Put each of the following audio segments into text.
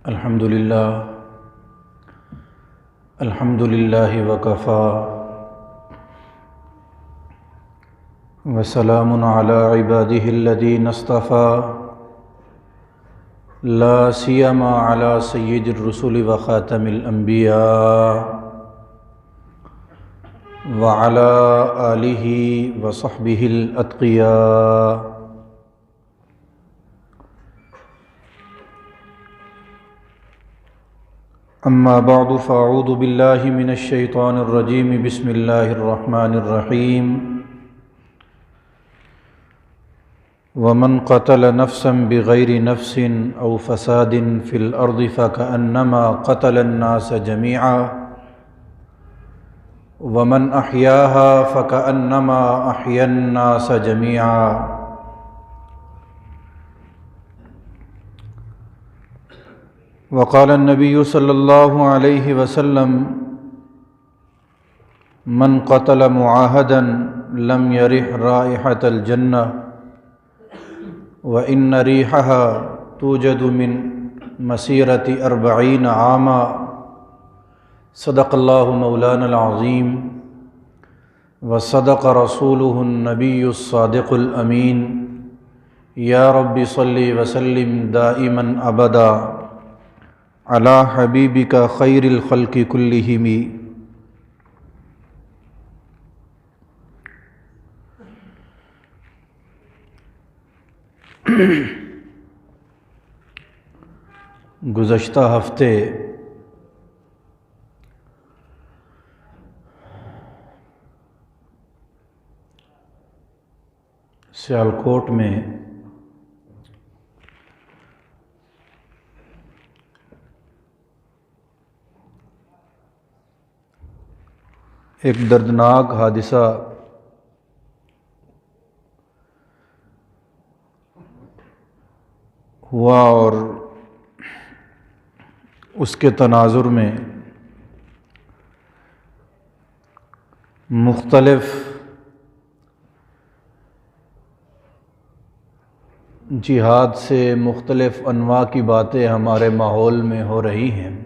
الحمد للہ وکفا وسلام علی عبادہ الذین اصطفى لا سیما علی سید الرسل وخاتم الانبیاء وعلی آلہ وصحبہ الاتقیاء. اما بعد فاعوذ باللہ من الشیطان الرجیم. بسم اللہ الرحمن الرحیم. ومن قتل نفسا بغیر نفس او فساد فی الارض فکأنما قتل الناس جميعا ومن احیاها فکأنما احیا الناس جميعا. وقال النبی صلی اللہ علیہ وسلم من قتل معاہدا لم یرح رائحة الجنہ وإن ريحها توجد من مسيرة 40 عاما. صدق اللہ مولانا العظیم وصدق رسولہ النبی الصادق الامین. یا رب صلی وسلم دائما ابدا علی حبیبک خیر الخلق کلہم. گزشتہ ہفتے سیالکوٹ میں ایک دردناک حادثہ ہوا اور اس کے تناظر میں مختلف جہاد سے مختلف انواع کی باتیں ہمارے ماحول میں ہو رہی ہیں.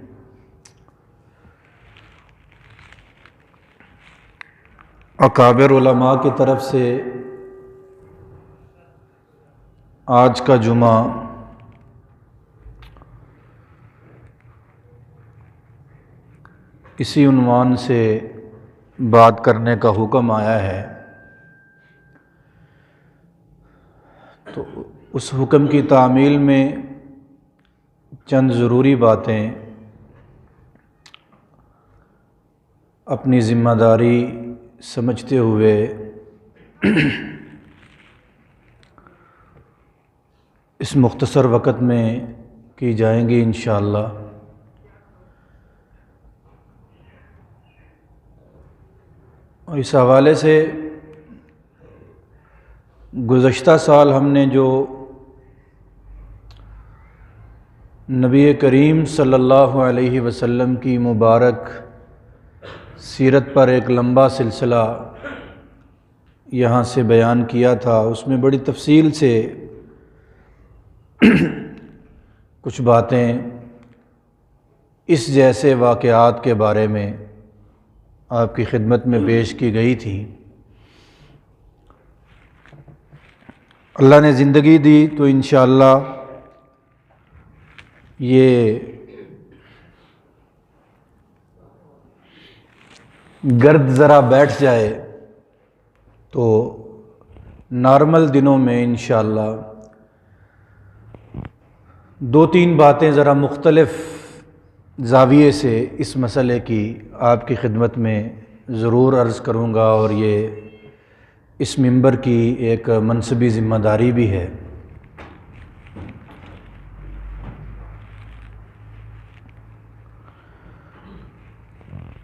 اکابر علماء کی طرف سے آج کا جمعہ اسی عنوان سے بات کرنے کا حکم آیا ہے. تو اس حکم کی تعمیل میں چند ضروری باتیں اپنی ذمہ داری سمجھتے ہوئے اس مختصر وقت میں کی جائیں گی انشاءاللہ. اور اس حوالے سے گزشتہ سال ہم نے جو نبی کریم صلی اللہ علیہ وسلم کی مبارک سیرت پر ایک لمبا سلسلہ یہاں سے بیان کیا تھا، اس میں بڑی تفصیل سے کچھ باتیں اس جیسے واقعات کے بارے میں آپ کی خدمت میں پیش کی گئی تھی. اللہ نے زندگی دی تو انشاءاللہ یہ گرد ذرا بیٹھ جائے تو نارمل دنوں میں انشاءاللہ 2-3 باتیں ذرا مختلف زاویے سے اس مسئلے کی آپ کی خدمت میں ضرور عرض کروں گا، اور یہ اس منبر کی ایک منصبی ذمہ داری بھی ہے.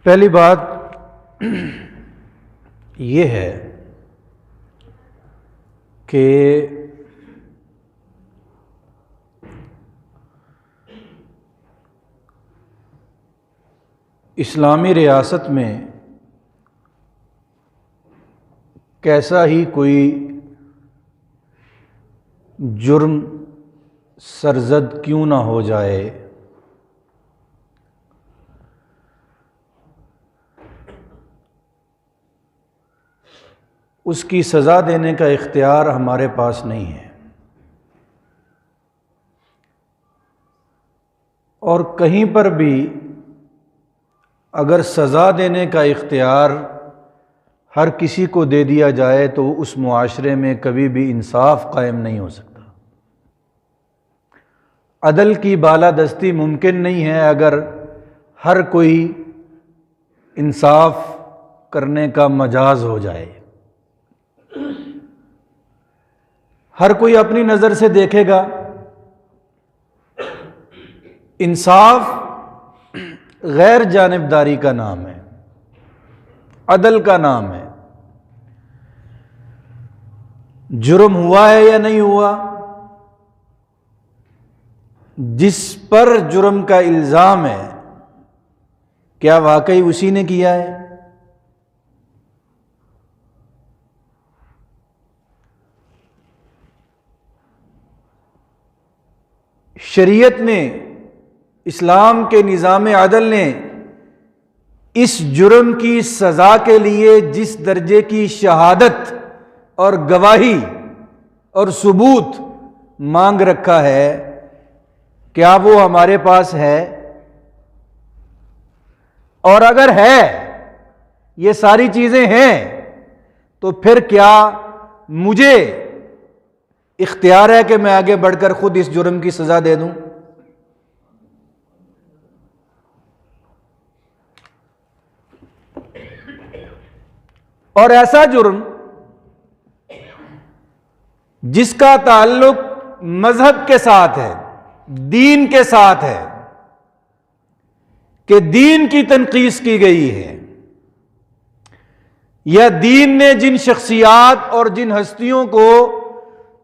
پہلی بات یہ ہے کہ اسلامی ریاست میں کیسا ہی کوئی جرم سرزد کیوں نہ ہو جائے، اس کی سزا دینے کا اختیار ہمارے پاس نہیں ہے، اور کہیں پر بھی اگر سزا دینے کا اختیار ہر کسی کو دے دیا جائے تو اس معاشرے میں کبھی بھی انصاف قائم نہیں ہو سکتا۔ عدل کی بالادستی ممکن نہیں ہے اگر ہر کوئی انصاف کرنے کا مجاز ہو جائے۔ ہر کوئی اپنی نظر سے دیکھے گا۔ انصاف غیر جانبداری کا نام ہے، عدل کا نام ہے۔ جرم ہوا ہے یا نہیں ہوا، جس پر جرم کا الزام ہے کیا واقعی اسی نے کیا ہے؟ شریعت نے، اسلام کے نظام عدل نے اس جرم کی سزا کے لیے جس درجے کی شہادت اور گواہی اور ثبوت مانگ رکھا ہے، کیا وہ ہمارے پاس ہے؟ اور اگر ہے، یہ ساری چیزیں ہیں، تو پھر کیا مجھے اختیار ہے کہ میں آگے بڑھ کر خود اس جرم کی سزا دے دوں؟ اور ایسا جرم جس کا تعلق مذہب کے ساتھ ہے، دین کے ساتھ ہے، کہ دین کی تنقیص کی گئی ہے، یا دین نے جن شخصیات اور جن ہستیوں کو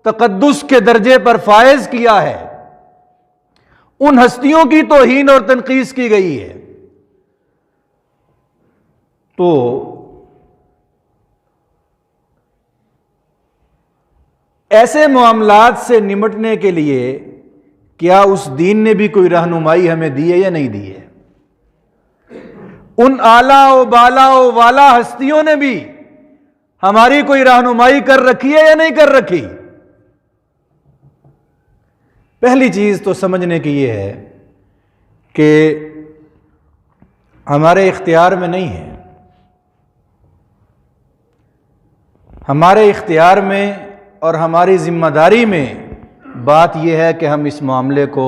تقدس کے درجے پر فائز کیا ہے، ان ہستیوں کی توہین اور تنقیص کی گئی ہے، تو ایسے معاملات سے نمٹنے کے لیے کیا اس دین نے بھی کوئی رہنمائی ہمیں دی ہے یا نہیں دی ہے؟ ان اعلیٰ و بالا و والا ہستیوں نے بھی ہماری کوئی رہنمائی کر رکھی ہے یا نہیں کر رکھی؟ پہلی چیز تو سمجھنے کی یہ ہے کہ ہمارے اختیار میں نہیں ہے۔ ہمارے اختیار میں اور ہماری ذمہ داری میں بات یہ ہے کہ ہم اس معاملے کو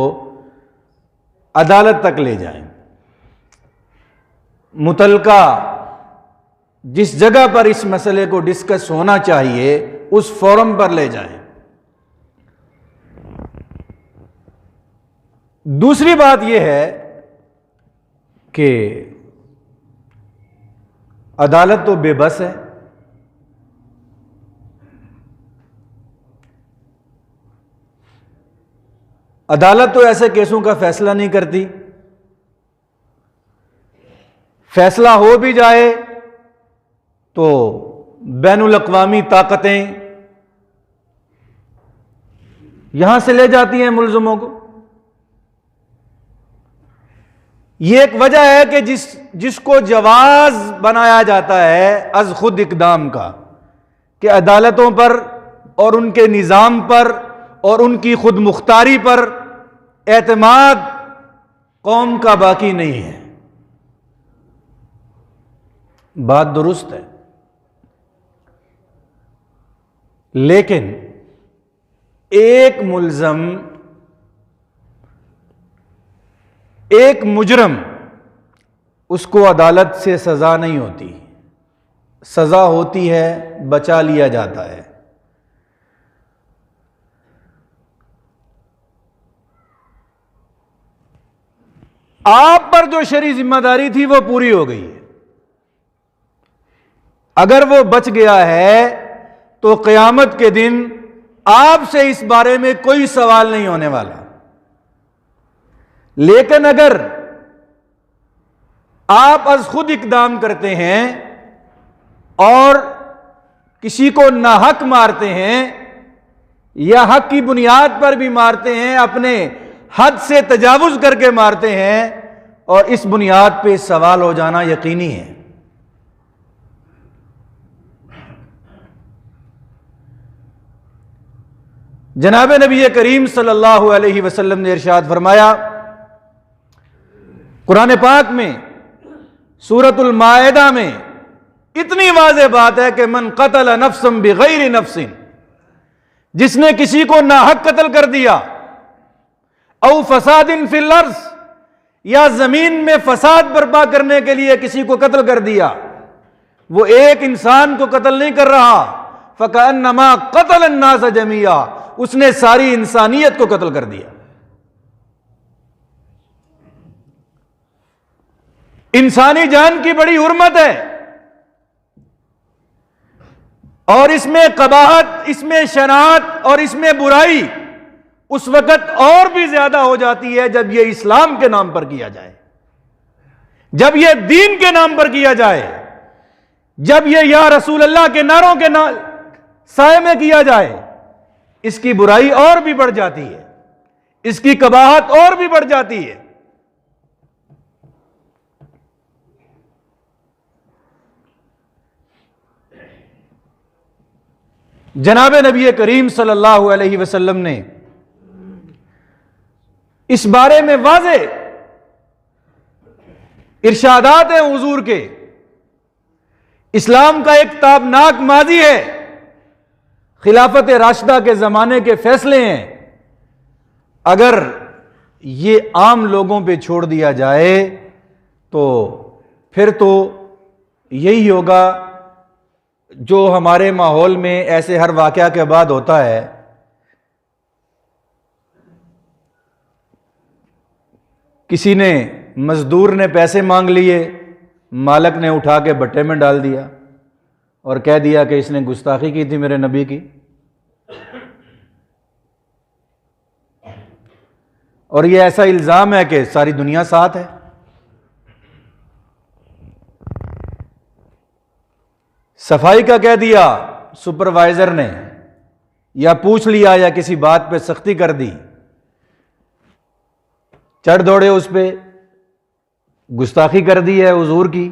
عدالت تک لے جائیں، متعلقہ جس جگہ پر اس مسئلے کو ڈسکس ہونا چاہیے اس فورم پر لے جائیں۔ دوسری بات یہ ہے کہ عدالت تو بے بس ہے۔ عدالت تو ایسے کیسوں کا فیصلہ نہیں کرتی، فیصلہ ہو بھی جائے تو بین الاقوامی طاقتیں یہاں سے لے جاتی ہیں ملزموں کو۔ یہ ایک وجہ ہے کہ جس کو جواز بنایا جاتا ہے از خود اقدام کا، کہ عدالتوں پر اور ان کے نظام پر اور ان کی خود مختاری پر اعتماد قوم کا باقی نہیں ہے۔ بات درست ہے، لیکن ایک ملزم، ایک مجرم، اس کو عدالت سے سزا نہیں ہوتی، سزا ہوتی ہے بچا لیا جاتا ہے۔ آپ پر جو شرعی ذمہ داری تھی وہ پوری ہو گئی ہے، اگر وہ بچ گیا ہے تو قیامت کے دن آپ سے اس بارے میں کوئی سوال نہیں ہونے والا۔ لیکن اگر آپ از خود اقدام کرتے ہیں اور کسی کو ناحق مارتے ہیں یا حق کی بنیاد پر بھی مارتے ہیں، اپنے حد سے تجاوز کر کے مارتے ہیں، اور اس بنیاد پہ سوال ہو جانا یقینی ہے۔ جناب نبی کریم صلی اللہ علیہ وسلم نے ارشاد فرمایا قرآن پاک میں سورۃ المائدہ میں اتنی واضح بات ہے کہ من قتل نفسا بغیر نفس، جس نے کسی کو ناحق قتل کر دیا، او فساد فی الارض، یا زمین میں فساد برپا کرنے کے لیے کسی کو قتل کر دیا، وہ ایک انسان کو قتل نہیں کر رہا، فکأنما قتل الناس جميعا، اس نے ساری انسانیت کو قتل کر دیا۔ انسانی جان کی بڑی حرمت ہے، اور اس میں قباحت، اس میں شناعت اور اس میں برائی اس وقت اور بھی زیادہ ہو جاتی ہے جب یہ اسلام کے نام پر کیا جائے، جب یہ دین کے نام پر کیا جائے، جب یہ یا رسول اللہ کے نعروں کے سائے میں کیا جائے، اس کی برائی اور بھی بڑھ جاتی ہے، اس کی قباحت اور بھی بڑھ جاتی ہے۔ جناب نبی کریم صلی اللہ علیہ وسلم نے اس بارے میں واضح ارشادات ہیں حضور کے۔ اسلام کا ایک تابناک ماضی ہے، خلافت راشدہ کے زمانے کے فیصلے ہیں، اگر یہ عام لوگوں پہ چھوڑ دیا جائے تو پھر تو یہی ہوگا جو ہمارے ماحول میں ایسے ہر واقعہ کے بعد ہوتا ہے۔ کسی نے، مزدور نے پیسے مانگ لیے، مالک نے اٹھا کے بٹے میں ڈال دیا اور کہہ دیا کہ اس نے گستاخی کی تھی میرے نبی کی، اور یہ ایسا الزام ہے کہ ساری دنیا ساتھ ہے۔ صفائی کا کہہ دیا سپروائزر نے، یا پوچھ لیا یا کسی بات پہ سختی کر دی، چڑھ دوڑے اس پہ، گستاخی کر دی ہے حضور کی۔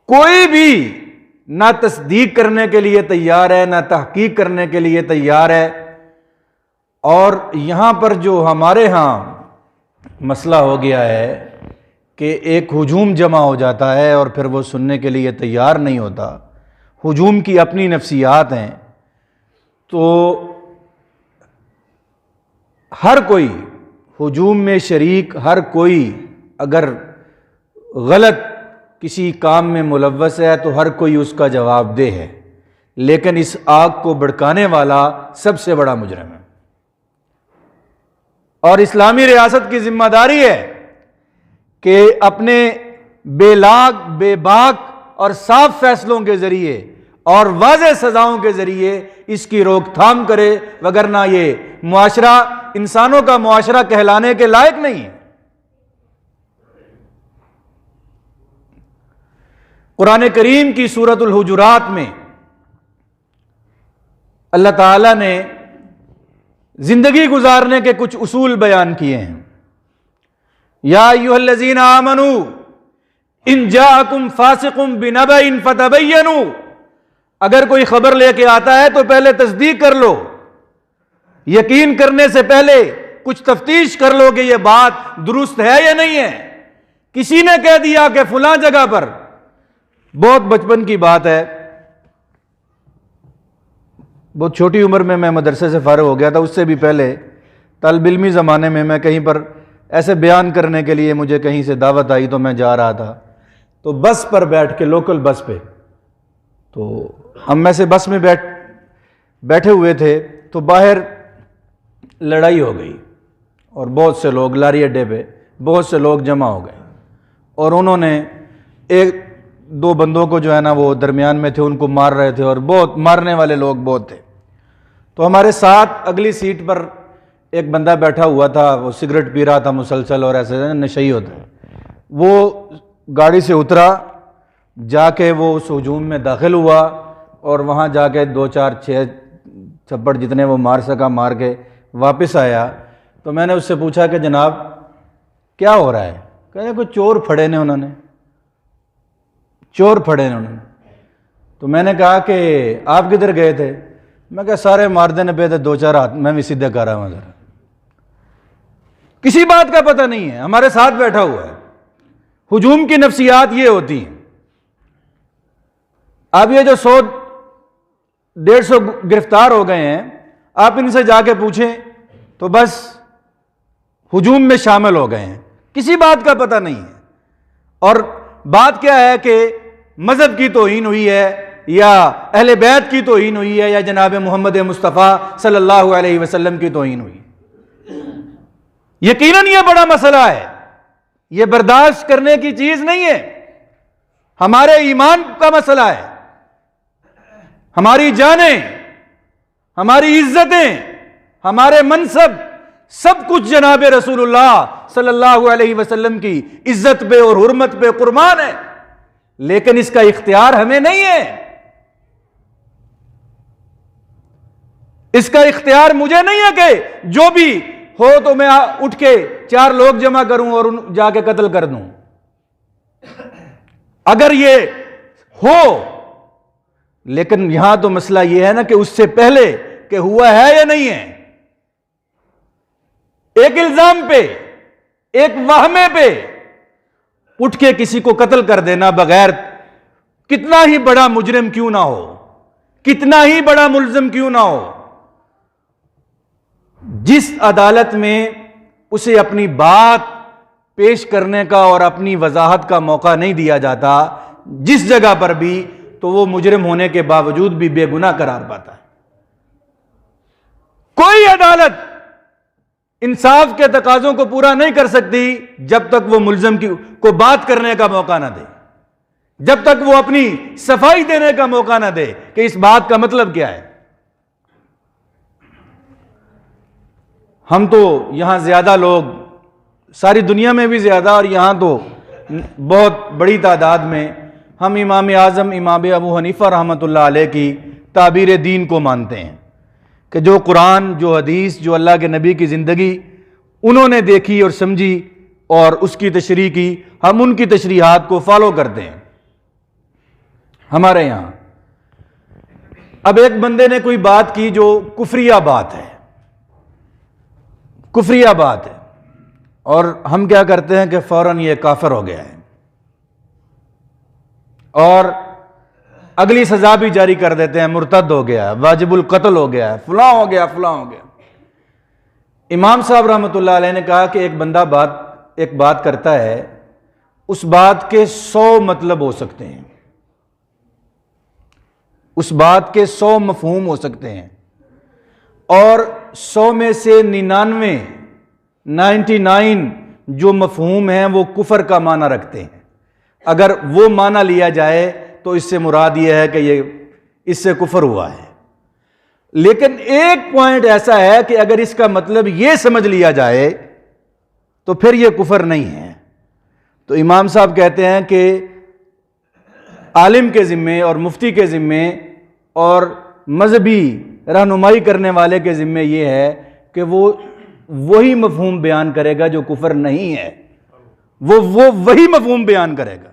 کوئی بھی نہ تصدیق کرنے کے لیے تیار ہے، نہ تحقیق کرنے کے لیے تیار ہے، اور یہاں پر جو ہمارے ہاں مسئلہ ہو گیا ہے کہ ایک ہجوم جمع ہو جاتا ہے اور پھر وہ سننے کے لیے تیار نہیں ہوتا۔ ہجوم کی اپنی نفسیات ہیں، تو ہر کوئی ہجوم میں شریک، ہر کوئی اگر غلط کسی کام میں ملوث ہے تو ہر کوئی اس کا جواب دہ ہے، لیکن اس آگ کو بھڑکانے والا سب سے بڑا مجرم ہے۔ اور اسلامی ریاست کی ذمہ داری ہے کہ اپنے بے لاگ، بے باک اور صاف فیصلوں کے ذریعے اور واضح سزاؤں کے ذریعے اس کی روک تھام کرے، وگرنہ یہ معاشرہ انسانوں کا معاشرہ کہلانے کے لائق نہیں ہے۔ قرآن کریم کی سورۃ الحجرات میں اللہ تعالیٰ نے زندگی گزارنے کے کچھ اصول بیان کیے ہیں۔ یا ایھا الذین آمنوا ان جاءکم فاسق بنبأ فتبینوا، اگر کوئی خبر لے کے آتا ہے تو پہلے تصدیق کر لو، یقین کرنے سے پہلے کچھ تفتیش کر لو کہ یہ بات درست ہے یا نہیں ہے۔ کسی نے کہہ دیا کہ فلاں جگہ پر، بہت بچپن کی بات ہے، بہت چھوٹی عمر میں مدرسے سے فارغ ہو گیا تھا، اس سے بھی پہلے طالب علمی زمانے میں کہیں پر ایسے بیان کرنے کے لیے مجھے کہیں سے دعوت آئی تو میں جا رہا تھا، تو بس پر بیٹھ کے، لوکل بس پہ، تو ہم میں سے بس میں بیٹھے ہوئے تھے، تو باہر لڑائی ہو گئی اور بہت سے لوگ، لاری اڈے پہ بہت سے لوگ جمع ہو گئے، اور انہوں نے ایک دو بندوں کو جو ہے نا وہ درمیان میں تھے، ان کو مار رہے تھے، اور بہت مارنے والے لوگ بہت تھے۔ تو ہمارے ساتھ اگلی سیٹ پر ایک بندہ بیٹھا ہوا تھا، وہ سگریٹ پی رہا تھا مسلسل، اور ایسے نشئی ہوتا ہے، وہ گاڑی سے اترا، جا کے وہ اس ہجوم میں داخل ہوا، اور وہاں جا کے 2 4 6 تھپڑ جتنے وہ مار سکا مار کے واپس آیا۔ تو میں نے اس سے پوچھا کہ جناب کیا ہو رہا ہے؟ کہتے کوئی چور پھڑے نے، انہوں نے چور پھڑے نے انہوں نے۔ تو میں نے کہا کہ آپ کدھر گئے تھے؟ میں کہا سارے مار دینے پہ دو چار ہاتھ میں بھی سیدھے کر رہا ہوں ذرا. کسی بات کا پتہ نہیں ہے، ہمارے ساتھ بیٹھا ہوا ہے. ہجوم کی نفسیات یہ ہوتی ہیں. اب یہ جو 100-150 گرفتار ہو گئے ہیں، آپ ان سے جا کے پوچھیں تو بس ہجوم میں شامل ہو گئے ہیں، کسی بات کا پتہ نہیں ہے. اور بات کیا ہے کہ مذہب کی توہین ہوئی ہے یا اہل بیت کی توہین ہوئی ہے یا جناب محمد مصطفیٰ صلی اللہ علیہ وسلم کی توہین ہوئی. یقیناً یہ بڑا مسئلہ ہے، یہ برداشت کرنے کی چیز نہیں ہے. ہمارے ایمان کا مسئلہ ہے. ہماری جانیں، ہماری عزتیں، ہمارے منصب، سب کچھ جناب رسول اللہ صلی اللہ علیہ وسلم کی عزت پہ اور حرمت پہ قربان ہے، لیکن اس کا اختیار ہمیں نہیں ہے. اس کا اختیار مجھے نہیں ہے کہ جو بھی ہو تو میں اٹھ کے 4 لوگ جمع کروں اور جا کے قتل کر دوں. اگر یہ ہو، لیکن یہاں تو مسئلہ یہ ہے نا کہ اس سے پہلے کہ ہوا ہے یا نہیں ہے، ایک الزام پہ، ایک وہمے پہ اٹھ کے کسی کو قتل کر دینا بغیر، کتنا ہی بڑا مجرم کیوں نہ ہو، کتنا ہی بڑا ملزم کیوں نہ ہو، جس عدالت میں اسے اپنی بات پیش کرنے کا اور اپنی وضاحت کا موقع نہیں دیا جاتا، جس جگہ پر بھی، تو وہ مجرم ہونے کے باوجود بھی بے گناہ قرار پاتا ہے. کوئی عدالت انصاف کے تقاضوں کو پورا نہیں کر سکتی جب تک وہ ملزم کو بات کرنے کا موقع نہ دے، جب تک وہ اپنی صفائی دینے کا موقع نہ دے کہ اس بات کا مطلب کیا ہے. ہم تو یہاں زیادہ لوگ، ساری دنیا میں بھی زیادہ اور یہاں تو بہت بڑی تعداد میں، ہم امام اعظم امام ابو حنیفہ رحمۃ اللہ علیہ کی تعبیر دین کو مانتے ہیں کہ جو قرآن، جو حدیث، جو اللہ کے نبی کی زندگی انہوں نے دیکھی اور سمجھی اور اس کی تشریح کی، ہم ان کی تشریحات کو فالو کرتے ہیں ہمارے یہاں. اب ایک بندے نے کوئی بات کی جو کفریہ بات ہے، کفریہ بات ہے، اور ہم کیا کرتے ہیں کہ فوراً یہ کافر ہو گیا ہے اور اگلی سزا بھی جاری کر دیتے ہیں، مرتد ہو گیا، واجب القتل ہو گیا، فلاں ہو گیا، فلاں ہو گیا. امام صاحب رحمۃ اللہ علیہ نے کہا کہ ایک بندہ ایک بات کرتا ہے، اس بات کے 100 مطلب ہو سکتے ہیں، اس بات کے 100 مفہوم ہو سکتے ہیں، اور 100 میں سے 99 جو مفہوم ہیں وہ کفر کا معنی رکھتے ہیں. اگر وہ معنی لیا جائے تو اس سے مراد یہ ہے کہ یہ اس سے کفر ہوا ہے. لیکن ایک پوائنٹ ایسا ہے کہ اگر اس کا مطلب یہ سمجھ لیا جائے تو پھر یہ کفر نہیں ہے. تو امام صاحب کہتے ہیں کہ عالم کے ذمے اور مفتی کے ذمے اور مذہبی رہنمائی کرنے والے کے ذمے یہ ہے کہ وہ وہی مفہوم بیان کرے گا جو کفر نہیں ہے، وہ وہی مفہوم بیان کرے گا.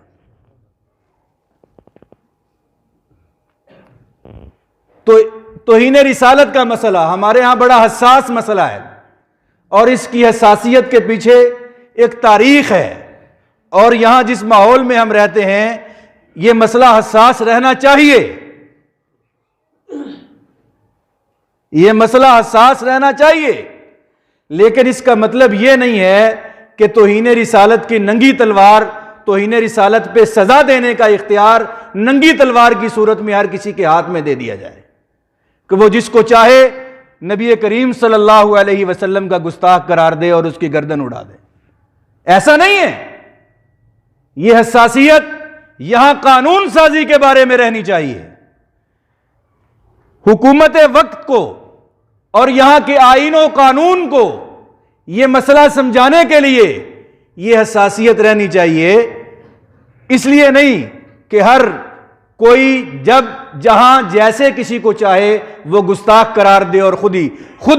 تو توہین رسالت کا مسئلہ ہمارے ہاں بڑا حساس مسئلہ ہے، اور اس کی حساسیت کے پیچھے ایک تاریخ ہے، اور یہاں جس ماحول میں ہم رہتے ہیں یہ مسئلہ حساس رہنا چاہیے، یہ مسئلہ حساس رہنا چاہیے. لیکن اس کا مطلب یہ نہیں ہے کہ توہین رسالت کی ننگی تلوار، توہین رسالت پہ سزا دینے کا اختیار ننگی تلوار کی صورت میں ہر کسی کے ہاتھ میں دے دیا جائے کہ وہ جس کو چاہے نبی کریم صلی اللہ علیہ وسلم کا گستاخ قرار دے اور اس کی گردن اڑا دے. ایسا نہیں ہے. یہ حساسیت یہاں قانون سازی کے بارے میں رہنی چاہیے. حکومت وقت کو اور یہاں کے آئین و قانون کو یہ مسئلہ سمجھانے کے لیے یہ حساسیت رہنی چاہیے. اس لیے نہیں کہ ہر کوئی جب جہاں جیسے کسی کو چاہے وہ گستاخ قرار دے اور خود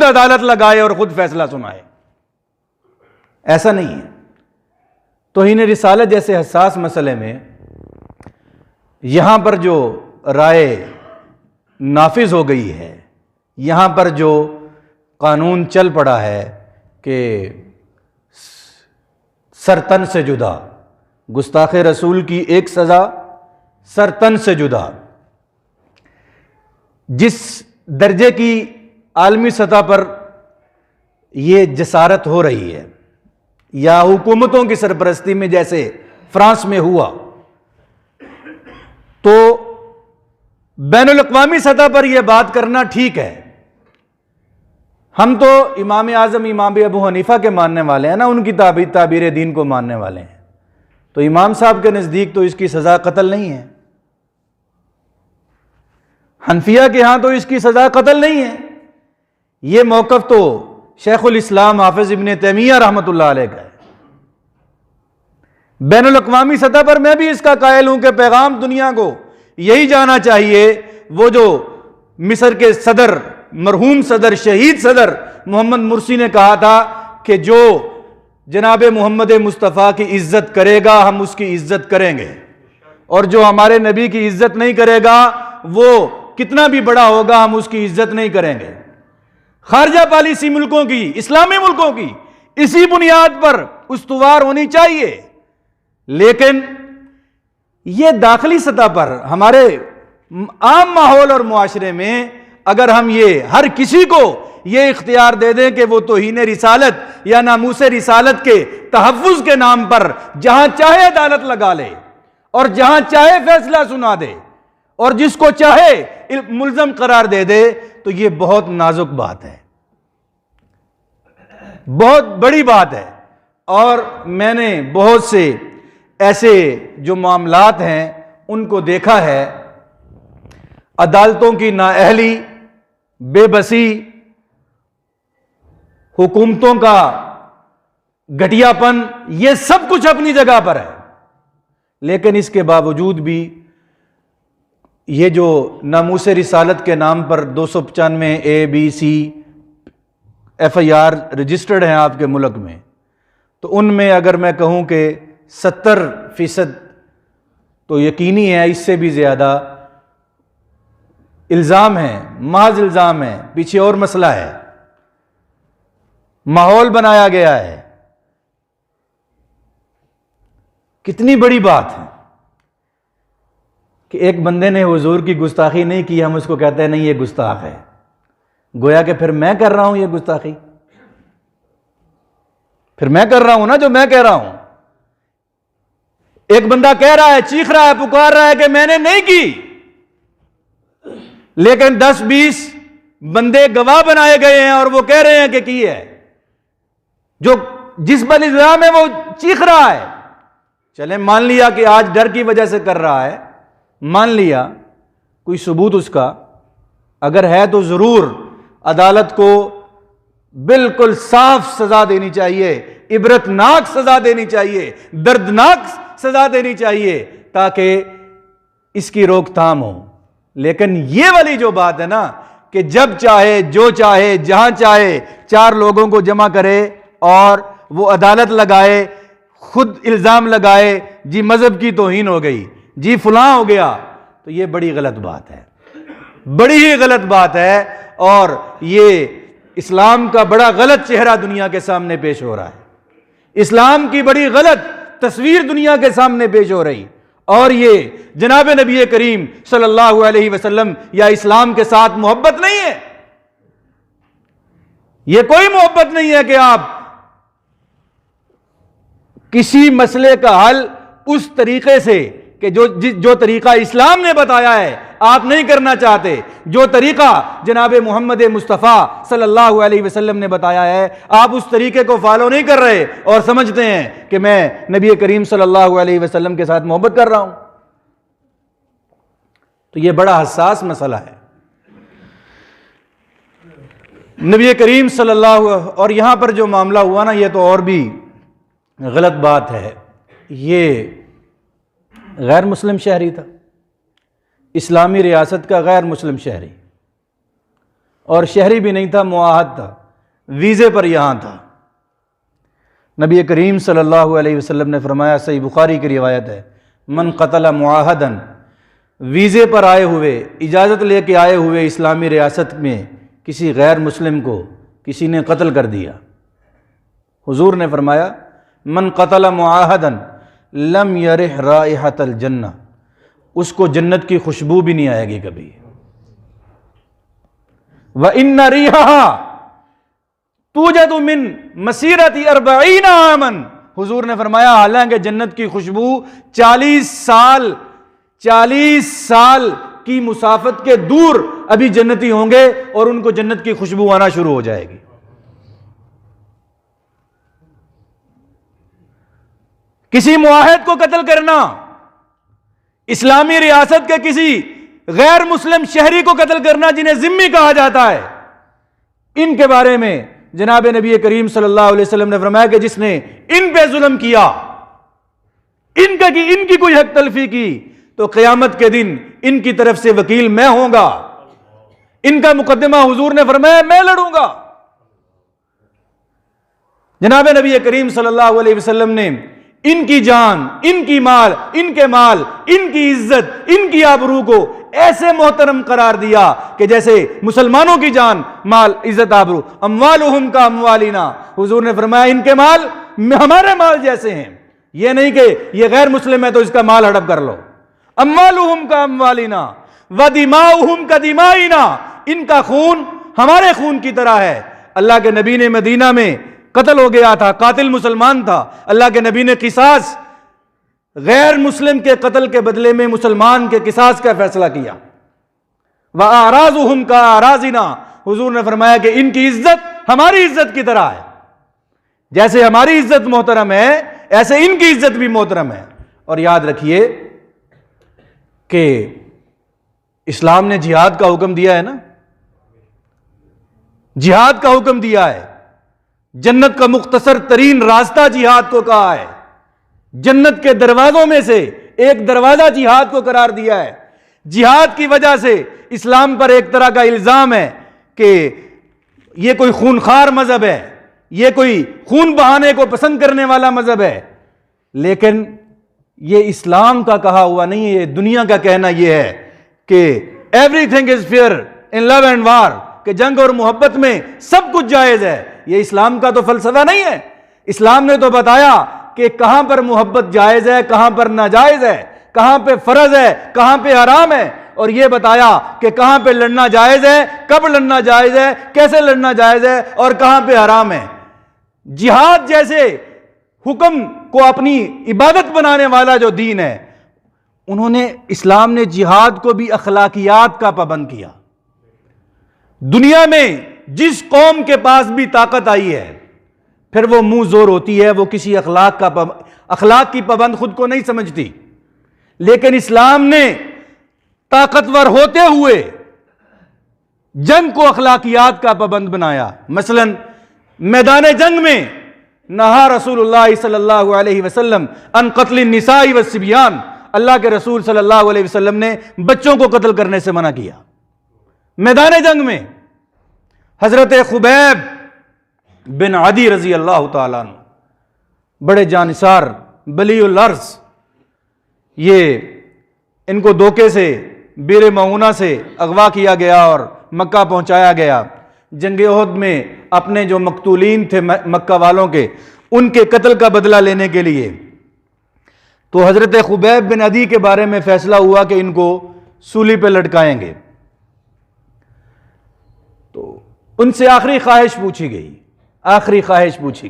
عدالت لگائے اور خود فیصلہ سنائے. ایسا نہیں ہے. توہین رسالت جیسے حساس مسئلے میں یہاں پر جو رائے نافذ ہو گئی ہے یہاں پر جو قانون چل پڑا ہے کہ سرتن سے جدا، گستاخ رسول کی ایک سزا سرتن سے جدا، جس درجے کی عالمی سطح پر یہ جسارت ہو رہی ہے، یا حکومتوں کی سرپرستی میں جیسے فرانس میں ہوا، تو بین الاقوامی سطح پر یہ بات کرنا ٹھیک ہے۔ ہم تو امام اعظم امام ابو حنیفہ کے ماننے والے ہیں نا، ان کی تعبیر دین کو ماننے والے ہیں، تو امام صاحب کے نزدیک تو اس کی سزا قتل نہیں ہے، حنفیہ کے ہاں تو اس کی سزا قتل نہیں ہے۔ یہ موقف تو شیخ الاسلام حافظ ابن تیمیہ رحمۃ اللہ علیہ کا ہے۔ بین الاقوامی سطح پر میں بھی اس کا قائل ہوں کہ پیغام دنیا کو یہی جانا چاہیے، وہ جو مصر کے صدر، مرحوم صدر، شہید صدر محمد مرسی نے کہا تھا کہ جو جناب محمد مصطفیٰ کی عزت کرے گا ہم اس کی عزت کریں گے، اور جو ہمارے نبی کی عزت نہیں کرے گا وہ کتنا بھی بڑا ہوگا ہم اس کی عزت نہیں کریں گے۔ خارجہ پالیسی ملکوں کی، اسلامی ملکوں کی اسی بنیاد پر استوار ہونی چاہیے، لیکن یہ داخلی سطح پر ہمارے عام ماحول اور معاشرے میں اگر ہم یہ ہر کسی کو یہ اختیار دے دیں کہ وہ توہین رسالت یا ناموس رسالت کے تحفظ کے نام پر جہاں چاہے عدالت لگا لے اور جہاں چاہے فیصلہ سنا دے اور جس کو چاہے ملزم قرار دے دے، تو یہ بہت نازک بات ہے، بہت بڑی بات ہے۔ اور میں نے بہت سے ایسے جو معاملات ہیں ان کو دیکھا ہے، عدالتوں کی نااہلی، بے بسی، حکومتوں کا گھٹیا پن، یہ سب کچھ اپنی جگہ پر ہے، لیکن اس کے باوجود بھی یہ جو ناموس رسالت کے نام پر 295 ABC FIR رجسٹرڈ ہیں آپ کے ملک میں، تو ان میں اگر میں کہوں کہ 70% تو یقینی ہے، اس سے بھی زیادہ الزام ہے، محض الزام ہے، پیچھے اور مسئلہ ہے، ماحول بنایا گیا ہے۔ کتنی بڑی بات ہے کہ ایک بندے نے حضور کی گستاخی نہیں کی، ہم اس کو کہتے ہیں نہیں یہ گستاخ ہے، گویا کہ پھر میں کر رہا ہوں یہ گستاخی، پھر میں کر رہا ہوں نا جو میں کہہ رہا ہوں۔ ایک بندہ کہہ رہا ہے، چیخ رہا ہے، پکار رہا ہے کہ میں نے نہیں کی، لیکن 10-20 بندے گواہ بنائے گئے ہیں اور وہ کہہ رہے ہیں کہ کی ہے، جو جس پر الزام ہے وہ چیخ رہا ہے۔ چلیں مان لیا کہ آج ڈر کی وجہ سے کر رہا ہے، مان لیا، کوئی ثبوت اس کا اگر ہے تو ضرور عدالت کو بالکل صاف سزا دینی چاہیے، عبرتناک سزا دینی چاہیے، دردناک سزا دینی چاہیے تاکہ اس کی روک تھام ہو۔ لیکن یہ والی جو بات ہے نا کہ جب چاہے، جو چاہے، جہاں چاہے 4 لوگوں کو جمع کرے اور وہ عدالت لگائے، خود الزام لگائے، جی مذہب کی توہین ہو گئی، جی فلاں ہو گیا، تو یہ بڑی غلط بات ہے، بڑی ہی غلط بات ہے، اور یہ اسلام کا بڑا غلط چہرہ دنیا کے سامنے پیش ہو رہا ہے، اسلام کی بڑی غلط تصویر دنیا کے سامنے پیش ہو رہی، اور یہ جناب نبی کریم صلی اللہ علیہ وسلم یا اسلام کے ساتھ محبت نہیں ہے۔ یہ کوئی محبت نہیں ہے کہ آپ کسی مسئلے کا حل اس طریقے سے کہ جو طریقہ اسلام نے بتایا ہے آپ نہیں کرنا چاہتے، جو طریقہ جناب محمد مصطفیٰ صلی اللہ علیہ وسلم نے بتایا ہے آپ اس طریقے کو فالو نہیں کر رہے اور سمجھتے ہیں کہ میں نبی کریم صلی اللہ علیہ وسلم کے ساتھ محبت کر رہا ہوں۔ تو یہ بڑا حساس مسئلہ ہے۔ نبی کریم صلی اللہ، اور یہاں پر جو معاملہ ہوا نا یہ تو اور بھی غلط بات ہے، یہ غیر مسلم شہری تھا، اسلامی ریاست کا غیر مسلم شہری، اور شہری بھی نہیں تھا، معاہد تھا، ویزے پر یہاں تھا۔ نبی کریم صلی اللہ علیہ وسلم نے فرمایا، صحیح بخاری کی روایت ہے، من قتل معاہدن، ویزے پر آئے ہوئے، اجازت لے کے آئے ہوئے اسلامی ریاست میں کسی غیر مسلم کو کسی نے قتل کر دیا، حضور نے فرمایا من قتل معاہدا لم یرح رائحۃ الجنہ، اس کو جنت کی خوشبو بھی نہیں آئے گی کبھی۔ وَإِنَّ رِيحَهَا تُوجَدُ مِن مَسِيرَةِ 40 عامًا، حضور نے فرمایا حالانکہ جنت کی خوشبو 40 سال کی مسافت کے دور ابھی جنتی ہوں گے اور ان کو جنت کی خوشبو آنا شروع ہو جائے گی۔ کسی معاہد کو قتل کرنا، اسلامی ریاست کے کسی غیر مسلم شہری کو قتل کرنا جنہیں ذمہ کہا جاتا ہے، ان کے بارے میں جناب نبی کریم صلی اللہ علیہ وسلم نے فرمایا کہ جس نے ان پہ ظلم کیا، ان کی کوئی حق تلفی کی، تو قیامت کے دن ان کی طرف سے وکیل میں ہوں گا، ان کا مقدمہ حضور نے فرمایا میں لڑوں گا۔ جناب نبی کریم صلی اللہ علیہ وسلم نے ان کی جان، ان کی مال، ان کے مال، ان کی عزت، ان کی آبرو کو ایسے محترم قرار دیا کہ جیسے مسلمانوں کی جان، مال، عزت، آبرو، اموالہم کا اموالنا، حضور نے فرمایا ان کے مال ہمارے مال جیسے ہیں، یہ نہیں کہ یہ غیر مسلم ہے تو اس کا مال ہڑپ کر لو۔ اموالہم کا اموالنا ودماؤہم کا دمائنا، ان کا خون ہمارے خون کی طرح ہے۔ اللہ کے نبی نے مدینہ میں قتل ہو گیا تھا، قاتل مسلمان تھا، اللہ کے نبی نے قصاص، غیر مسلم کے قتل کے بدلے میں مسلمان کے قصاص کا فیصلہ کیا۔ وَأَعْرَاضُهُمْ كَأَعْرَاضِنَا، حضور نے فرمایا کہ ان کی عزت ہماری عزت کی طرح ہے، جیسے ہماری عزت محترم ہے ایسے ان کی عزت بھی محترم ہے۔ اور یاد رکھیے کہ اسلام نے جہاد کا حکم دیا ہے نا، جہاد کا حکم دیا ہے، جنت کا مختصر ترین راستہ جہاد کو کہا ہے، جنت کے دروازوں میں سے ایک دروازہ جہاد کو قرار دیا ہے۔ جہاد کی وجہ سے اسلام پر ایک طرح کا الزام ہے کہ یہ کوئی خونخوار مذہب ہے، یہ کوئی خون بہانے کو پسند کرنے والا مذہب ہے، لیکن یہ اسلام کا کہا ہوا نہیں ہے، یہ دنیا کا کہنا یہ ہے کہ everything is fair in love and war, کہ جنگ اور محبت میں سب کچھ جائز ہے۔ یہ اسلام کا تو فلسفہ نہیں ہے۔ اسلام نے تو بتایا کہ کہاں پر محبت جائز ہے، کہاں پر ناجائز ہے، کہاں پہ فرض ہے، کہاں پہ حرام ہے، اور یہ بتایا کہ کہاں پہ لڑنا جائز ہے، کب لڑنا جائز ہے، کیسے لڑنا جائز ہے، اور کہاں پہ حرام ہے۔ جہاد جیسے حکم کو اپنی عبادت بنانے والا جو دین ہے، انہوں نے، اسلام نے جہاد کو بھی اخلاقیات کا پابند کیا۔ دنیا میں جس قوم کے پاس بھی طاقت آئی ہے پھر وہ منہ زور ہوتی ہے، وہ کسی اخلاق کی پابند خود کو نہیں سمجھتی، لیکن اسلام نے طاقتور ہوتے ہوئے جنگ کو اخلاقیات کا پابند بنایا۔ مثلا میدان جنگ میں نہا رسول اللہ صلی اللہ علیہ وسلم ان قتل النساء والصبیان، اللہ کے رسول صلی اللہ علیہ وسلم نے بچوں کو قتل کرنے سے منع کیا۔ میدان جنگ میں حضرت خبیب بن عدی رضی اللہ تعالیٰ عنہ، بڑے جانثار بلی الارض، یہ ان کو دھوکے سے بیر معونہ سے اغوا کیا گیا اور مکہ پہنچایا گیا۔ جنگ احد میں اپنے جو مقتولین تھے مکہ والوں کے، ان کے قتل کا بدلہ لینے کے لیے تو حضرت خبیب بن عدی کے بارے میں فیصلہ ہوا کہ ان کو سولی پہ لٹکائیں گے۔ تو ان سے آخری خواہش پوچھی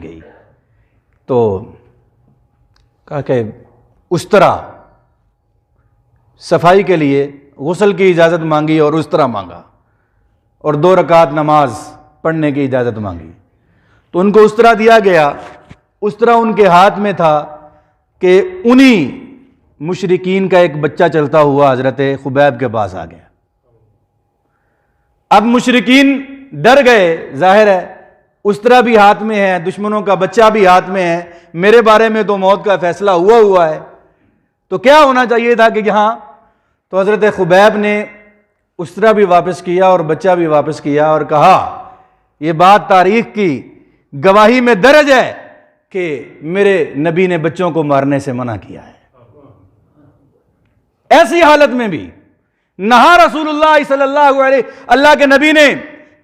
گئی تو کہا کہ اس طرح صفائی کے لیے غسل کی اجازت مانگی اور اس طرح مانگا، اور 2 رکعت نماز پڑھنے کی اجازت مانگی، تو ان کو اس طرح دیا گیا۔ اس طرح ان کے ہاتھ میں تھا کہ انہی مشرکین کا ایک بچہ چلتا ہوا حضرت خبیب کے پاس آ گیا۔ اب مشرکین ڈر گئے، ظاہر ہے اس طرح بھی ہاتھ میں ہے، دشمنوں کا بچہ بھی ہاتھ میں ہے، میرے بارے میں تو موت کا فیصلہ ہوا ہے، تو کیا ہونا چاہیے تھا کہ یہاں۔ تو حضرت خبیب نے اس طرح بھی واپس کیا اور بچہ بھی واپس کیا اور کہا یہ بات تاریخ کی گواہی میں درج ہے کہ میرے نبی نے بچوں کو مارنے سے منع کیا ہے۔ ایسی حالت میں بھی نہا رسول اللہ صلی اللہ علیہ، اللہ کے نبی نے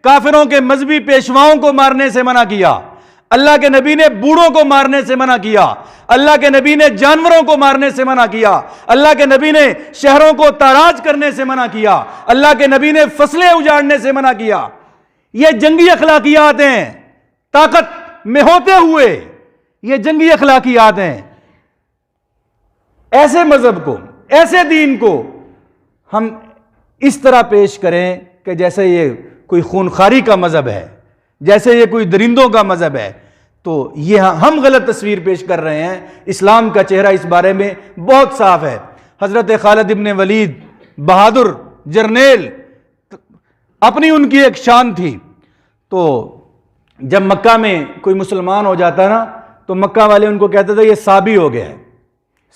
کافروں کے مذہبی پیشواؤں کو مارنے سے منع کیا، اللہ کے نبی نے بوڑھوں کو مارنے سے منع کیا، اللہ کے نبی نے جانوروں کو مارنے سے منع کیا، اللہ کے نبی نے شہروں کو تاراج کرنے سے منع کیا، اللہ کے نبی نے فصلیں اجاڑنے سے منع کیا۔ یہ جنگی اخلاقیات ہیں، طاقت میں ہوتے ہوئے یہ جنگی اخلاقیات ہیں۔ ایسے مذہب کو، ایسے دین کو ہم اس طرح پیش کریں کہ جیسے یہ کوئی خونخواری کا مذہب ہے، جیسے یہ کوئی درندوں کا مذہب ہے، تو یہ ہم غلط تصویر پیش کر رہے ہیں۔ اسلام کا چہرہ اس بارے میں بہت صاف ہے۔ حضرت خالد ابن ولید بہادر جرنیل، اپنی ان کی ایک شان تھی، تو جب مکہ میں کوئی مسلمان ہو جاتا نا تو مکہ والے ان کو کہتے تھے یہ صابی ہو گیا ہے۔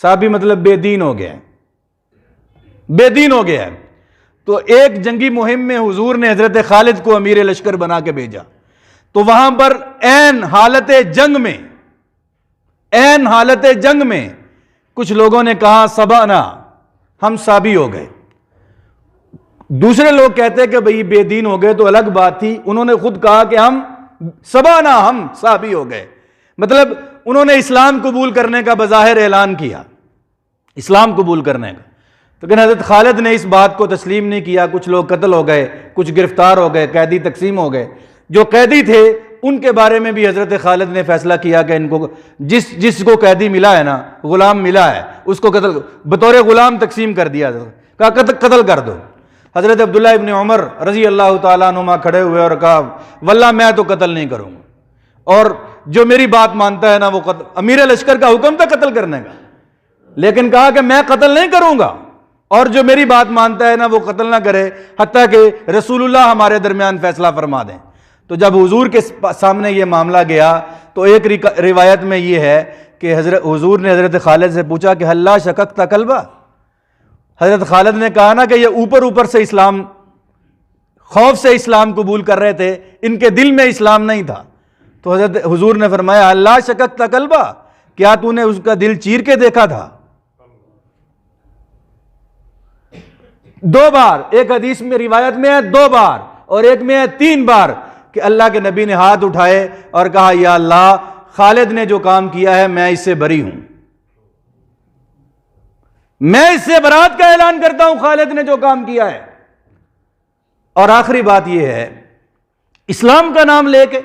صابی مطلب بے دین ہو گیا ہے، بے دین ہو گیا ہے۔ تو ایک جنگی مہم میں حضور نے حضرت خالد کو امیر لشکر بنا کے بھیجا، تو وہاں پر عین حالت جنگ میں کچھ لوگوں نے کہا سبانا، ہم صابی ہو گئے۔ دوسرے لوگ کہتے کہ بھئی بے دین ہو گئے تو الگ بات تھی، انہوں نے خود کہا کہ ہم سبانا، ہم صابی ہو گئے، مطلب انہوں نے اسلام قبول کرنے کا بظاہر اعلان کیا، اسلام قبول کرنے کا۔ لیکن حضرت خالد نے اس بات کو تسلیم نہیں کیا، کچھ لوگ قتل ہو گئے، کچھ گرفتار ہو گئے، قیدی تقسیم ہو گئے۔ جو قیدی تھے ان کے بارے میں بھی حضرت خالد نے فیصلہ کیا کہ ان کو جس کو قیدی ملا ہے نا، غلام ملا ہے، اس کو قتل بطور غلام تقسیم کر دیا، کہا قتل کر دو۔ حضرت عبداللہ ابن عمر رضی اللہ تعالیٰ عنہما کھڑے ہوئے اور کہا واللہ میں تو قتل نہیں کروں گا، اور جو میری بات مانتا ہے نا وہ قتل، امیر لشکر کا حکم تھا قتل کرنے کا، لیکن کہا کہ میں قتل نہیں کروں گا، اور جو میری بات مانتا ہے نا وہ قتل نہ کرے حتیٰ کہ رسول اللہ ہمارے درمیان فیصلہ فرما دیں۔ تو جب حضور کے سامنے یہ معاملہ گیا تو ایک روایت میں یہ ہے کہ حضور نے حضرت خالد سے پوچھا کہ ہلا شککت قلبہ، حضرت خالد نے کہا نا کہ یہ اوپر سے اسلام، خوف سے اسلام قبول کر رہے تھے، ان کے دل میں اسلام نہیں تھا، تو حضرت حضور نے فرمایا اللہ شککت قلبہ، کیا تو نے اس کا دل چیر کے دیکھا تھا؟ دو بار، ایک حدیث میں روایت میں ہے 2 بار اور ایک میں ہے 3 بار کہ اللہ کے نبی نے ہاتھ اٹھائے اور کہا یا اللہ، خالد نے جو کام کیا ہے میں اس سے بری ہوں، میں اس سے برات کا اعلان کرتا ہوں، خالد نے جو کام کیا ہے۔ اور آخری بات یہ ہے، اسلام کا نام لے کے،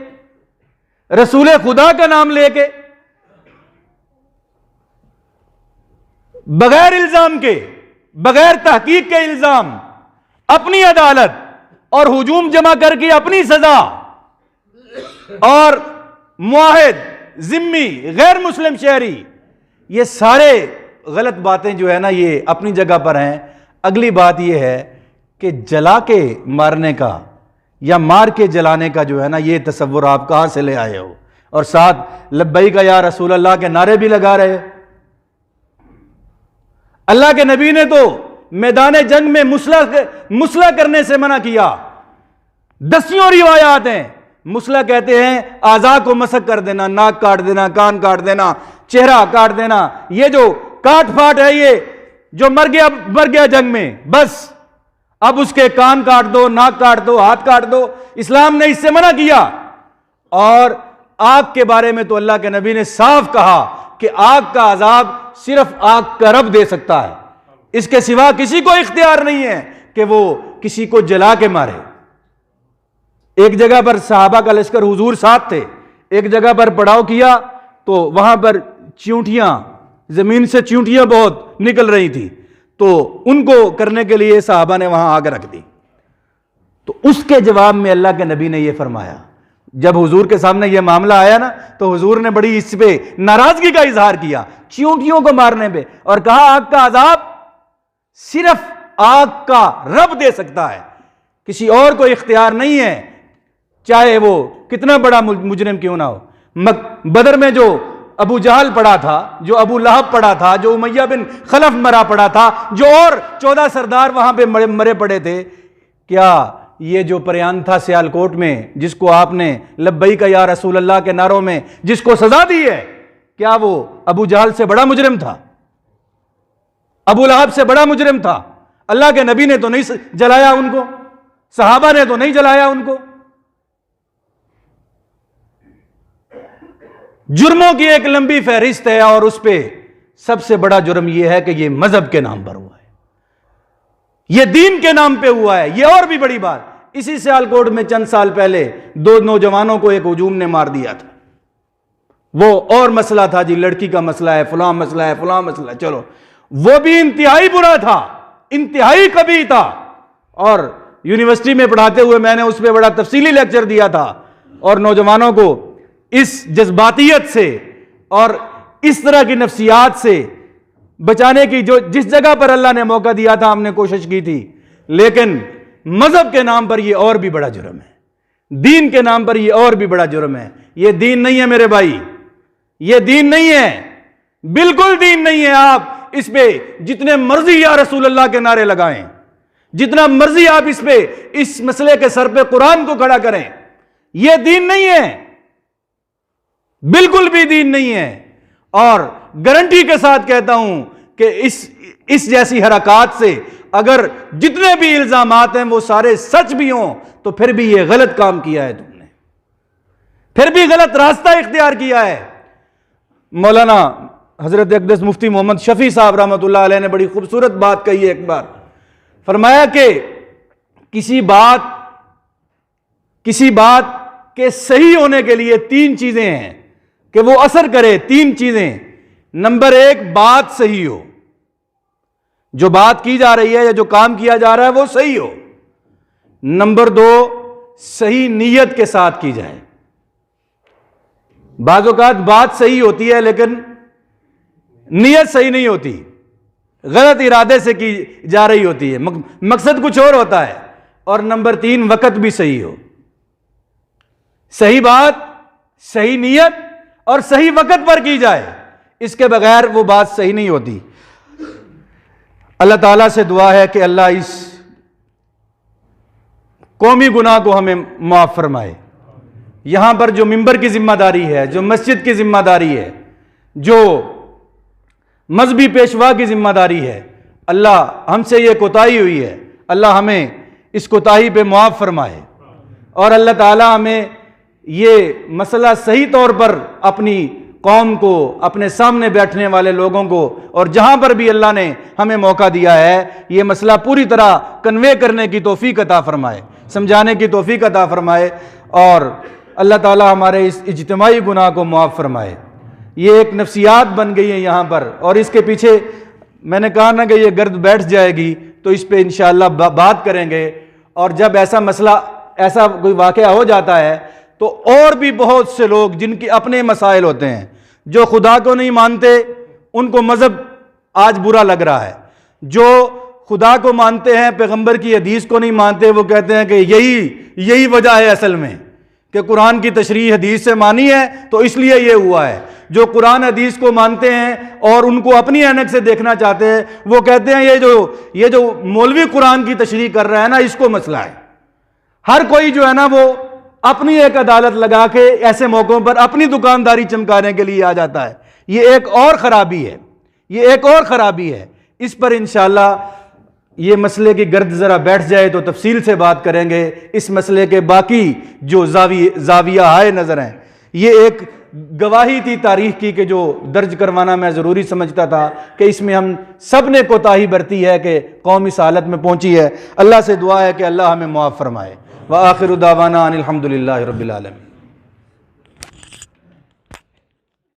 رسول خدا کا نام لے کے، بغیر الزام کے، بغیر تحقیق کے الزام، اپنی عدالت اور ہجوم جمع کر کے اپنی سزا، اور معاہد، ذمی، غیر مسلم شہری، یہ سارے غلط باتیں جو ہے نا یہ اپنی جگہ پر ہیں۔ اگلی بات یہ ہے کہ جلا کے مارنے کا یا مار کے جلانے کا جو ہے نا یہ تصور آپ کہاں سے لے آئے ہو، اور ساتھ لبیک یا رسول اللہ کے نعرے بھی لگا رہے ہو۔ اللہ کے نبی نے تو میدان جنگ میں مسلح کرنے سے منع کیا، دسیوں روایات ہیں۔ مسلح کہتے ہیں اعضاء کو مسخ کر دینا، ناک کاٹ دینا، کان کاٹ دینا، چہرہ کاٹ دینا، یہ جو کاٹ پھاٹ ہے، یہ جو مر گیا جنگ میں، بس اب اس کے کان کاٹ دو، ناک کاٹ دو، ہاتھ کاٹ دو۔ اسلام نے اس سے منع کیا۔ اور آگ کے بارے میں تو اللہ کے نبی نے صاف کہا کہ آگ کا عذاب صرف آگ کا رب دے سکتا ہے، اس کے سوا کسی کو اختیار نہیں ہے کہ وہ کسی کو جلا کے مارے۔ ایک جگہ پر صحابہ کا لشکر حضور ساتھ تھے، ایک جگہ پر پڑاؤ کیا تو وہاں پر چیونٹیاں، زمین سے چیونٹیاں بہت نکل رہی تھی، تو ان کو کرنے کے لیے صحابہ نے وہاں آگ رکھ دی۔ تو اس کے جواب میں اللہ کے نبی نے یہ فرمایا، جب حضور کے سامنے یہ معاملہ آیا نا تو حضور نے بڑی اس پہ ناراضگی کا اظہار کیا، چیونٹیوں کو مارنے پہ، اور کہا آگ کا عذاب صرف آگ کا رب دے سکتا ہے، کسی اور کو اختیار نہیں ہے، چاہے وہ کتنا بڑا مجرم کیوں نہ ہو۔ بدر میں جو ابو جہل پڑا تھا، جو ابو لہب پڑا تھا، جو امیہ بن خلف مرا پڑا تھا، جو اور 14 سردار وہاں پہ مرے پڑے تھے، کیا یہ جو پریان تھا سیالکوٹ میں، جس کو آپ نے لبیک یا رسول اللہ کے نعروں میں جس کو سزا دی ہے، کیا وہ ابو جہل سے بڑا مجرم تھا؟ ابو لہب سے بڑا مجرم تھا؟ اللہ کے نبی نے تو نہیں جلایا ان کو، صحابہ نے تو نہیں جلایا ان کو، جرموں کی ایک لمبی فہرست ہے، اور اس پہ سب سے بڑا جرم یہ ہے کہ یہ مذہب کے نام پر ہوا ہے، یہ دین کے نام پہ ہوا ہے۔ یہ اور بھی بڑی بات، اسی سیالکوٹ میں چند سال پہلے 2 نوجوانوں کو ایک ہجوم نے مار دیا تھا۔ وہ اور مسئلہ تھا جی، لڑکی کا مسئلہ ہے، فلاں مسئلہ ہے، فلاں مسئلہ ہے، چلو وہ بھی انتہائی برا تھا، انتہائی قبیح تھا، اور یونیورسٹی میں پڑھاتے ہوئے میں نے اس پہ بڑا تفصیلی لیکچر دیا تھا، اور نوجوانوں کو اس جذباتیت سے اور اس طرح کی نفسیات سے بچانے کی جس جگہ پر اللہ نے موقع دیا تھا ہم نے کوشش کی تھی۔ لیکن مذہب کے نام پر یہ اور بھی بڑا جرم ہے، دین کے نام پر یہ اور بھی بڑا جرم ہے۔ یہ دین نہیں ہے میرے بھائی، یہ دین نہیں ہے، بالکل دین نہیں ہے۔ آپ اس پہ جتنے مرضی یا رسول اللہ کے نعرے لگائیں، جتنا مرضی آپ اس پہ اس مسئلے کے سر پہ قرآن کو کھڑا کریں، یہ دین نہیں ہے، بالکل بھی دین نہیں ہے۔ اور گارنٹی کے ساتھ کہتا ہوں کہ اس جیسی حرکات سے اگر جتنے بھی الزامات ہیں وہ سارے سچ بھی ہوں تو پھر بھی یہ غلط کام کیا ہے تم نے، پھر بھی غلط راستہ اختیار کیا ہے۔ مولانا حضرت اقدس مفتی محمد شفیع صاحب رحمۃ اللہ علیہ نے بڑی خوبصورت بات کہی ہے، ایک بار فرمایا کہ کسی بات کے صحیح ہونے کے لیے 3 چیزیں ہیں کہ وہ اثر کرے، 3 چیزیں۔ نمبر 1، بات صحیح ہو، جو بات کی جا رہی ہے یا جو کام کیا جا رہا ہے وہ صحیح ہو۔ نمبر 2، صحیح نیت کے ساتھ کی جائے۔ بعض اوقات بات صحیح ہوتی ہے لیکن نیت صحیح نہیں ہوتی، غلط ارادے سے کی جا رہی ہوتی ہے، مقصد کچھ اور ہوتا ہے۔ اور نمبر 3، وقت بھی صحیح ہو۔ صحیح بات، صحیح نیت اور صحیح وقت پر کی جائے، اس کے بغیر وہ بات صحیح نہیں ہوتی۔ اللہ تعالیٰ سے دعا ہے کہ اللہ اس قومی گناہ کو ہمیں معاف فرمائے۔ یہاں پر جو ممبر کی ذمہ داری ہے، جو مسجد کی ذمہ داری ہے، جو مذہبی پیشوا کی ذمہ داری ہے، اللہ ہم سے یہ کوتاہی ہوئی ہے، اللہ ہمیں اس کوتاہی پہ معاف فرمائے، اور اللہ تعالیٰ ہمیں یہ مسئلہ صحیح طور پر اپنی قوم کو، اپنے سامنے بیٹھنے والے لوگوں کو، اور جہاں پر بھی اللہ نے ہمیں موقع دیا ہے یہ مسئلہ پوری طرح کنوے کرنے کی توفیق عطا فرمائے، سمجھانے کی توفیق عطا فرمائے، اور اللہ تعالیٰ ہمارے اس اجتماعی گناہ کو معاف فرمائے۔ یہ ایک نفسیات بن گئی ہے یہاں پر، اور اس کے پیچھے میں نے کہا نا کہ یہ گرد بیٹھ جائے گی تو اس پہ انشاءاللہ بات کریں گے، اور جب ایسا مسئلہ، ایسا کوئی واقعہ ہو جاتا ہے تو اور بھی بہت سے لوگ جن کے اپنے مسائل ہوتے ہیں، جو خدا کو نہیں مانتے ان کو مذہب آج برا لگ رہا ہے، جو خدا کو مانتے ہیں پیغمبر کی حدیث کو نہیں مانتے وہ کہتے ہیں کہ یہی وجہ ہے اصل میں کہ قرآن کی تشریح حدیث سے مانی ہے تو اس لیے یہ ہوا ہے۔ جو قرآن حدیث کو مانتے ہیں اور ان کو اپنی عینک سے دیکھنا چاہتے ہیں وہ کہتے ہیں یہ جو مولوی قرآن کی تشریح کر رہا ہے نا اس کو مسئلہ ہے۔ ہر کوئی جو ہے نا وہ اپنی ایک عدالت لگا کے ایسے موقعوں پر اپنی دکانداری چمکانے کے لیے آ جاتا ہے۔ یہ ایک اور خرابی ہے، یہ ایک اور خرابی ہے۔ اس پر انشاءاللہ یہ مسئلے کی گرد ذرا بیٹھ جائے تو تفصیل سے بات کریں گے۔ اس مسئلے کے باقی جو زاویہ ہائے نظر ہیں، یہ ایک گواہی تھی تاریخ کی کہ جو درج کروانا میں ضروری سمجھتا تھا کہ اس میں ہم سب نے کوتاہی برتی ہے کہ قوم اس حالت میں پہنچی ہے۔ اللہ سے دعا ہے کہ اللہ ہمیں معاف فرمائے۔ وآخر دعوانا ان الحمد للہ رب العالمین۔